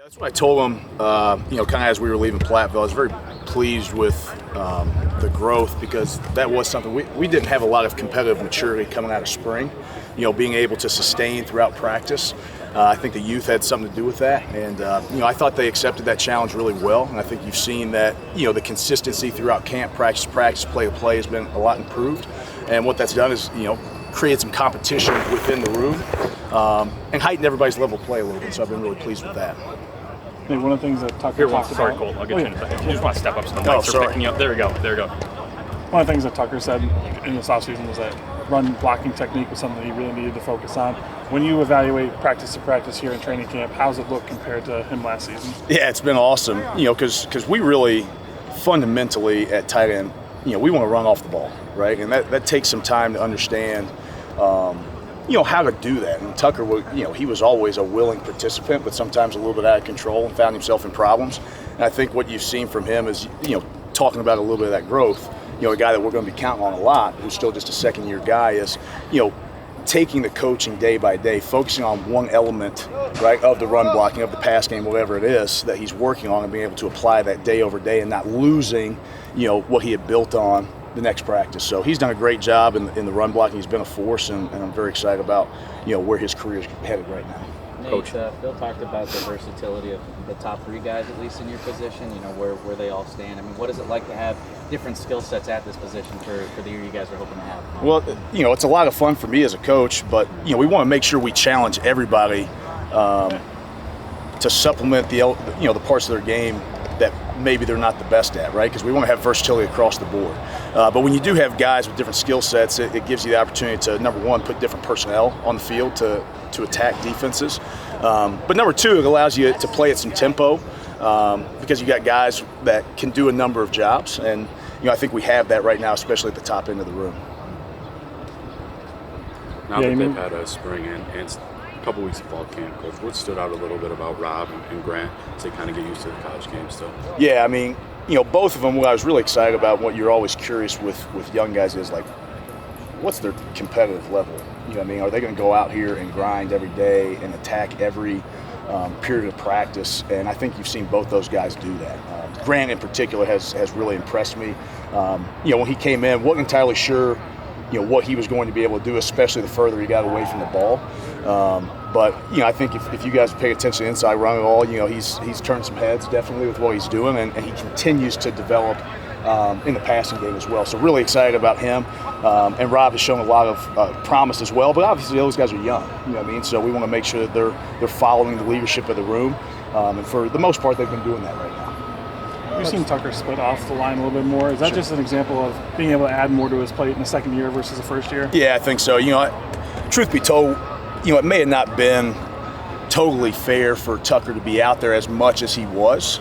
That's what I told him, kind of as we were leaving Platteville. I was very pleased with the growth because that was something we didn't have a lot of competitive maturity coming out of spring. Being able to sustain throughout practice. I think the youth had something to do with that, and I thought they accepted that challenge really well. And I think you've seen that the consistency throughout camp, practice, play to play has been a lot improved. And what that's done is create some competition within the room and heighten everybody's level of play a little bit. So I've been really pleased with that. I think one of the things that Tucker talked about. Sorry, Colt. I'll get you in a second. You just want to step up so the mics are picking you up. There we go. One of the things that Tucker said in this offseason was that run blocking technique was something that he really needed to focus on. When you evaluate practice to practice here in training camp, how's it look compared to him last season? Yeah, it's been awesome. Because we really fundamentally at tight end, we want to run off the ball, right? And that takes some time to understand. How to do that. And Tucker, he was always a willing participant, but sometimes a little bit out of control and found himself in problems. And I think what you've seen from him is, talking about a little bit of that growth, a guy that we're going to be counting on a lot, who's still just a second-year guy, is, taking the coaching day by day, focusing on one element, right, of the run blocking, of the pass game, whatever it is that he's working on, and being able to apply that day over day and not losing, what he had built on the next practice. So he's done a great job in the run blocking. He's been a force, and I'm very excited about where his career is headed right now. Nate, Coach. Phil talked about the versatility of the top three guys, at least in your position, where they all stand. I mean, what is it like to have different skill sets at this position for the year you guys are hoping to have? Well, it's a lot of fun for me as a coach, but, we want to make sure we challenge everybody to supplement the parts of their game that maybe they're not the best at, right? Because we want to have versatility across the board. But when you do have guys with different skill sets, it gives you the opportunity to, number one, put different personnel on the field to attack defenses. But number two, it allows you to play at some tempo because you got guys that can do a number of jobs. And, I think we have that right now, especially at the top end of the room. Now that they've had a spring and a couple weeks of fall camp, Coach, what stood out a little bit about Rob and Grant as they kind of get used to the college game still? Yeah, I mean, both of them, what I was really excited about, what you're always curious with young guys is, like, what's their competitive level? Are they going to go out here and grind every day and attack every period of practice? And I think you've seen both those guys do that. Grant in particular has really impressed me. When he came in, wasn't entirely sure what he was going to be able to do, especially the further he got away from the ball. But I think if you guys pay attention to inside run at all, he's turned some heads definitely with what he's doing, and he continues to develop in the passing game as well. So really excited about him. And Rob has shown a lot of promise as well, but obviously those guys are young, So we want to make sure that they're following the leadership of the room. And for the most part, they've been doing that right now. We've seen Tucker split off the line a little bit more. Is that just an example of being able to add more to his plate in the second year versus the first year? Yeah, I think so. Truth be told, it may have not been totally fair for Tucker to be out there as much as he was,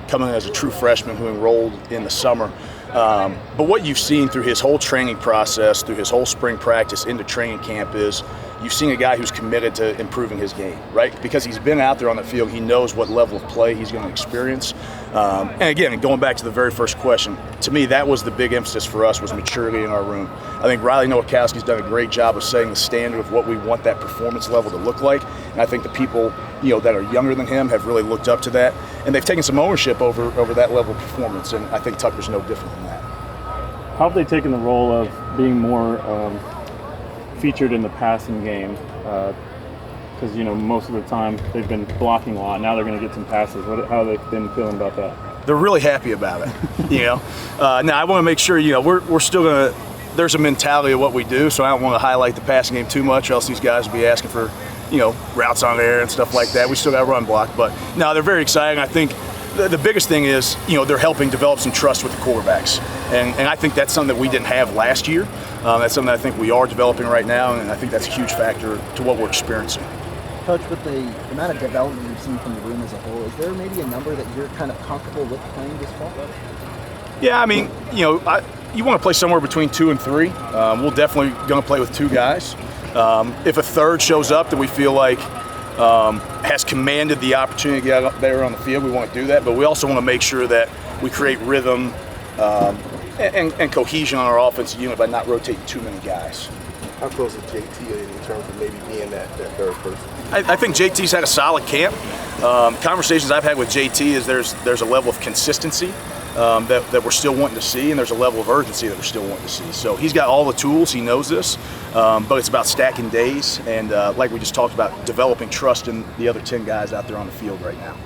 coming as a true freshman who enrolled in the summer. But what you've seen through his whole training process, through his whole spring practice into training camp is you've seen a guy who's committed to improving his game, right? Because he's been out there on the field, he knows what level of play he's going to experience. And again, going back to the very first question, to me that was the big emphasis for us, was maturity in our room. I think Riley Nowakowski's done a great job of setting the standard of what we want that performance level to look like. And I think the people that are younger than him have really looked up to that. And they've taken some ownership over that level of performance. And I think Tucker's no different than that. How have they taken the role of being more featured in the passing game? Because most of the time they've been blocking a lot. Now they're going to get some passes. How have they been feeling about that? They're really happy about it. Now I want to make sure we're still going to. There's a mentality of what we do, so I don't want to highlight the passing game too much, or else these guys will be asking for routes on air and stuff like that. We still got to run block, but no, they're very exciting. I think the biggest thing is they're helping develop some trust with the quarterbacks, and I think that's something that we didn't have last year. That's something that I think we are developing right now, and I think that's a huge factor to what we're experiencing. Coach, with the amount of development you've seen from the room as a whole, is there maybe a number that you're kind of comfortable with playing this fall? Yeah, I mean, you want to play somewhere between 2 and 3. We're definitely going to play with 2 guys. If a third shows up that we feel like has commanded the opportunity to get out there on the field, we want to do that. But we also want to make sure that we create rhythm and cohesion on our offensive unit by not rotating too many guys. How close is JT in terms of maybe being that third person? I think JT's had a solid camp. Conversations I've had with JT is there's a level of consistency that we're still wanting to see, and there's a level of urgency that we're still wanting to see. So he's got all the tools, he knows this, but it's about stacking days and like we just talked about, developing trust in the other 10 guys out there on the field right now.